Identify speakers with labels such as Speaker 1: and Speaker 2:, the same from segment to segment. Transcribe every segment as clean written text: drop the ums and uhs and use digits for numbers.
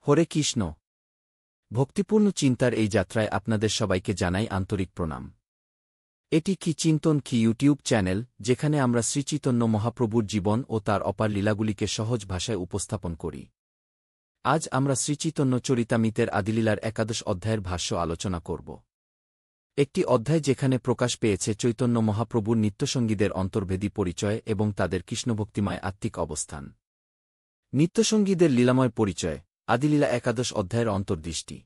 Speaker 1: হরে কৃষ্ণ। ভক্তিপূর্ণ চিন্তার এই যাত্রায় আপনাদের সবাইকে জানাই আন্তরিক প্রণাম। এটি কি চিন্তন কি ইউটিউব চ্যানেল, যেখানে আমরা শ্রীচৈতন্য মহাপ্রভুর জীবন ও তার অপার লীলাগুলিকে সহজ ভাষায় উপস্থাপন করি। আজ আমরা শ্রীচৈতন্য চরিতামৃতের আদিলীলার একাদশ অধ্যায়ের ভাষ্য আলোচনা করব। একটি অধ্যায় যেখানে প্রকাশ পেয়েছে চৈতন্য মহাপ্রভুর নিত্যসঙ্গীদের অন্তর্ভেদী পরিচয় এবং তাদের কৃষ্ণভক্তিময় আত্মিক অবস্থান। নিত্যসঙ্গীদের লীলাময় পরিচয়, আদিলীলা একাদশ অধ্যায়ের অন্তর্দৃষ্টি।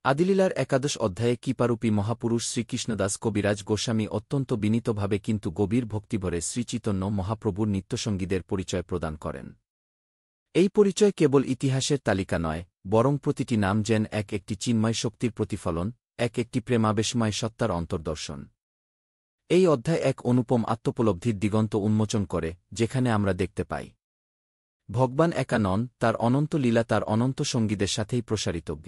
Speaker 1: আদিলীলার একাদশ অধ্যায়ে কৃপারূপী মহাপুরুষ শ্রীকৃষ্ণদাস কবিরাজ গোস্বামী অত্যন্ত বিনীতভাবে কিন্তু গভীর ভক্তিভরে শ্রীচৈতন্য মহাপ্রভুর নিত্যসঙ্গীদের পরিচয় প্রদান করেন। এই পরিচয় কেবল ইতিহাসের তালিকা নয়, বরং প্রতিটি নাম যেন এক একটি চিন্ময় শক্তির প্রতিফলন, এক একটি প্রেমাবেশময় সত্তার অন্তর্দর্শন। এই অধ্যায় এক অনুপম আত্মোপলব্ধির দিগন্ত উন্মোচন করে, যেখানে আমরা দেখতে পাই ভগবান একা নন, তার অনন্ত লীলা তার অনন্ত সঙ্গীদের সাথেই প্রসারিতব্য।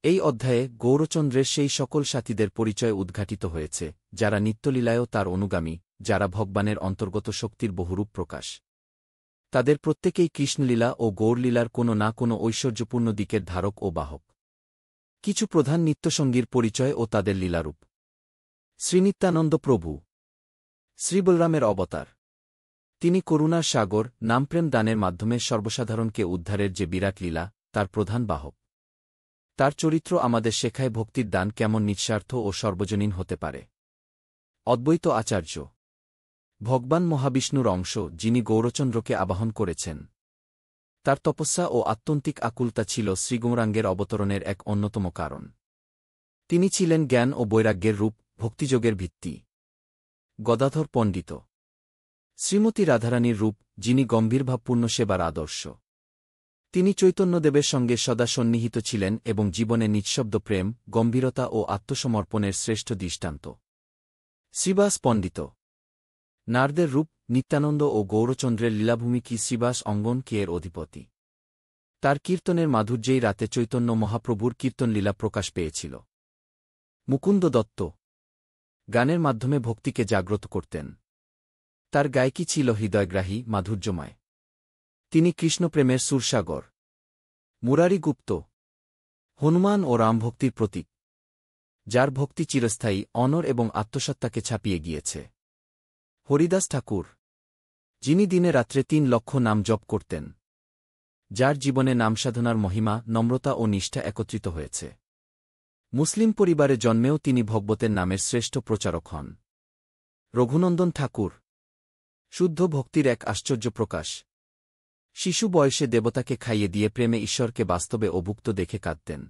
Speaker 1: এই অধ্যায়ে গৌরচন্দ্রের সেই সকল সাথীদের পরিচয় উদ্ঘাটিত হয়েছে, যারা নিত্যলীলায়ও তার অনুগামী, যারা ভগবানের অন্তর্গত শক্তির বহুরূপ প্রকাশ। তাদের প্রত্যেকেই কৃষ্ণলীলা ও গৌরলীলার কোনো না কোনো ঐশ্বর্যপূর্ণ দিকের ধারক ও বাহক। কিছু প্রধান নিত্যসঙ্গীর পরিচয় ও তাদের লীলারূপ। শ্রীনিত্যানন্দ প্রভু শ্রীবলরামের অবতার। তিনি করুণার সাগর, নামপ্রেম দানের মাধ্যমে সর্বসাধারণকে উদ্ধারের যে বিরাট লীলা, তার প্রধান বাহক। তার চরিত্র আমাদের শেখায় ভক্তির দান কেমন নিঃস্বার্থ ও সর্বজনীন হতে পারে। অদ্বৈত আচার্য ভগবান মহাবিষ্ণুর অংশ, যিনি গৌরচন্দ্রকে আবাহন করেছেন। তার তপস্যা ও আত্যন্তিক আকুলতা ছিল শ্রীগৌরাঙ্গের অবতরণের এক অন্যতম কারণ। তিনি ছিলেন জ্ঞান ও বৈরাগ্যের রূপ, ভক্তিযোগের ভিত্তি। গদাধর পণ্ডিত শ্রীমতী রাধারানীর রূপ, যিনি গম্ভীরভাবপূর্ণ সেবার আদর্শ। তিনি চৈতন্যদেবের সঙ্গে সদা সন্নিহিত ছিলেন এবং জীবনে নিঃশব্দ প্রেম, গম্ভীরতা ও আত্মসমর্পণের শ্রেষ্ঠ দৃষ্টান্ত। শ্রীবাস পণ্ডিত নারদের রূপ, নিত্যানন্দ ও গৌরচন্দ্রের লীলাভূমি কি শ্রীবাস অঙ্গন কি এর অধিপতি। তার কীর্তনের মাধুর্যেই রাতে চৈতন্য মহাপ্রভুর কীর্তনলীলা প্রকাশ পেয়েছিল। মুকুন্দ দত্ত গানের মাধ্যমে ভক্তিকে জাগ্রত করতেন। তার গায়কী ছিল হৃদয়গ্রাহী, মাধুর্যময়। তিনি কৃষ্ণপ্রেমের সুরসাগর। মুরারি গুপ্ত হনুমান ও রামভক্তির প্রতীক, যার ভক্তি চিরস্থায়ী, অনর এবং আত্মসত্তাকে ছাপিয়ে গিয়েছে। হরিদাস ঠাকুর যিনি দিনে রাত্রে ৩ লক্ষ নাম জপ করতেন, যার জীবনে নামসাধনার মহিমা, নম্রতা ও নিষ্ঠা একত্রিত হয়েছে। মুসলিম পরিবারে জন্মেও তিনি ভগবতের নামের শ্রেষ্ঠ প্রচারক হন। রঘুনন্দন ঠাকুর শুদ্ধ ভক্তির এক আশ্চর্য প্রকাশ। শিশু বয়সে দেবতাকে খাইয়ে দিয়ে প্রেমে ঈশ্বরকে বাস্তবে অভুক্ত দেখে কাঁদতেন।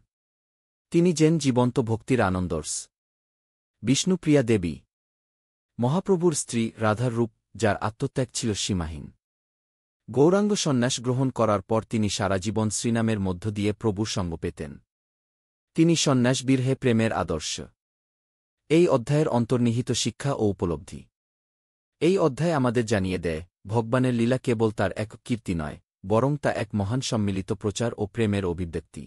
Speaker 1: তিনি যেন জীবন্ত ভক্তির আনন্দর্স। বিষ্ণুপ্রিয়া দেবী মহাপ্রভুর স্ত্রী, রাধার রূপ, যার আত্মত্যাগ ছিল সীমাহীন। গৌরাঙ্গ সন্ন্যাস গ্রহণ করার পর তিনি সারা জীবন শ্রীনামের মধ্য দিয়ে প্রভুর সঙ্গ পেতেন। তিনি সন্ন্যাসবিরহে প্রেমের আদর্শ। এই অধ্যায়ের অন্তর্নিহিত শিক্ষা ও উপলব্ধি। এই অধ্যায় আমাদের জানিয়ে দেয়, ভগবানের লীলা কেবল তার এক কীর্তি নয়, বরং তা এক মহান সম্মিলিত প্রচার ও প্রেমের অভিব্যক্তি।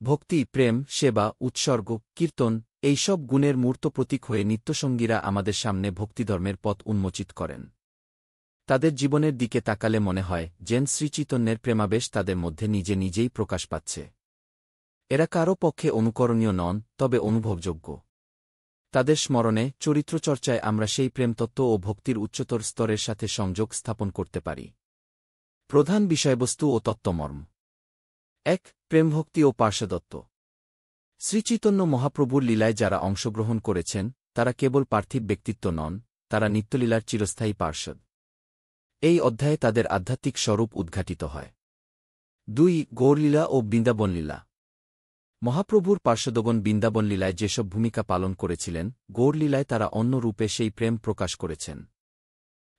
Speaker 1: ভক্তি, প্রেম, সেবা, উৎসর্গ, কীর্তন, এই সব গুণের মূর্ত প্রতীক হয়ে নিত্যসঙ্গীরা আমাদের সামনে ভক্তিধর্মের পথ উন্মোচিত করেন। তাদের জীবনের দিকে তাকালে মনে হয় যেন শ্রীচৈতন্যের প্রেমাবেশ তাদের মধ্যে নিজে নিজেই প্রকাশ পাচ্ছে। এরা কারও পক্ষে অনুকরণীয় নন, তবে অনুভবযোগ্য। তাদের স্মরণে, চরিত্রচর্চায় আমরা সেই প্রেমতত্ত্ব ও ভক্তির উচ্চতর স্তরের সাথে সংযোগ স্থাপন করতে পারি। প্রধান বিষয়বস্তু ও তত্ত্বমর্ম। ১. প্রেমভক্তি ও পার্শ্বদত্ত। শ্রীচৈতন্য মহাপ্রভুর লীলায় যারা অংশগ্রহণ করেছেন, তারা কেবল পার্থিব ব্যক্তিত্ব নন, তারা নিত্যলীলার চিরস্থায়ী পার্শ্বদ। এই অধ্যায়ে তাদের আধ্যাত্মিক স্বরূপ উদ্ঘাটিত হয়। ২. গৌরলীলা ও বৃন্দাবনলীলা। মহাপ্রভুর পার্শ্বদগণ বৃন্দাবনলীলায় যেসব ভূমিকা পালন করেছিলেন, গৌরলীলায় তারা অন্য রূপে সেই প্রেম প্রকাশ করেছেন।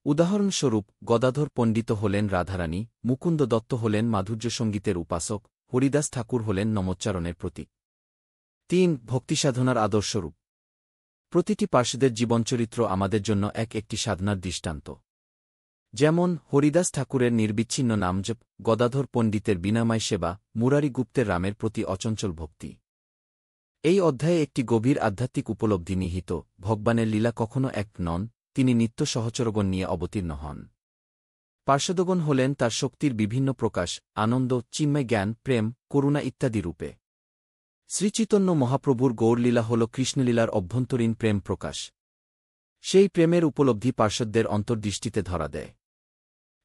Speaker 1: উদাহরণস্বরূপ, গদাধর পণ্ডিত হলেন রাধারানী, মুকুন্দ দত্ত হলেন মাধুর্য সঙ্গীতের উপাসক, হরিদাস ঠাকুর হলেন নমোচ্চারণের প্রতীক। ৩. ভক্তিসাধনার আদর্শরূপ। প্রতিটি পার্শ্বদের জীবনচরিত্র আমাদের জন্য এক একটি সাধনার দৃষ্টান্ত। যেমন হরিদাস ঠাকুরের নির্বিচ্ছিন্ন নামজপ, গদাধর পণ্ডিতের বিনাময় সেবা, মুরারি গুপ্তের রামের প্রতি অচঞ্চল ভক্তি। এই অধ্যায়ে একটি গভীর আধ্যাত্মিক উপলব্ধি নিহিত, ভগবানের লীলা কখনও এক নন, তিনি নিত্য সহচরগণ নিয়ে অবতীর্ণ হন। পার্শ্বদগণ হলেন তার শক্তির বিভিন্ন প্রকাশ, আনন্দ, চিন্ময় জ্ঞান, প্রেম, করুণা ইত্যাদি রূপে। শ্রীচৈতন্য মহাপ্রভুর গৌরলীলা হল কৃষ্ণলীলার অভ্যন্তরীণ প্রেম প্রকাশ। সেই প্রেমের উপলব্ধি পার্শ্বদের অন্তর্দৃষ্টিতে ধরা দেয়।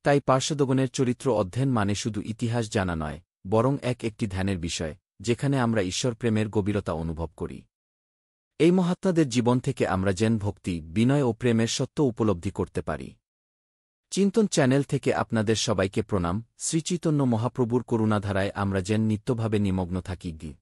Speaker 1: তাই পার্শ্বদগণের চরিত্র অধ্যয়ন মানে শুধু ইতিহাস জানা নয়, বরং একটি ধ্যানের বিষয়, যেখানে আমরা ঈশ্বর প্রেমের গভীরতা অনুভব করি। এই মহাত্মাদের জীবন থেকে আমরা যেন ভক্তি, বিনয় ও প্রেমের সত্য উপলব্ধি করতে পারি। চিন্তন চ্যানেল থেকে আপনাদের সবাইকে প্রণাম। শ্রীচৈতন্য মহাপ্রভুর করুণাধারায় আমরা যেন নিত্যভাবে নিমগ্ন থাকি।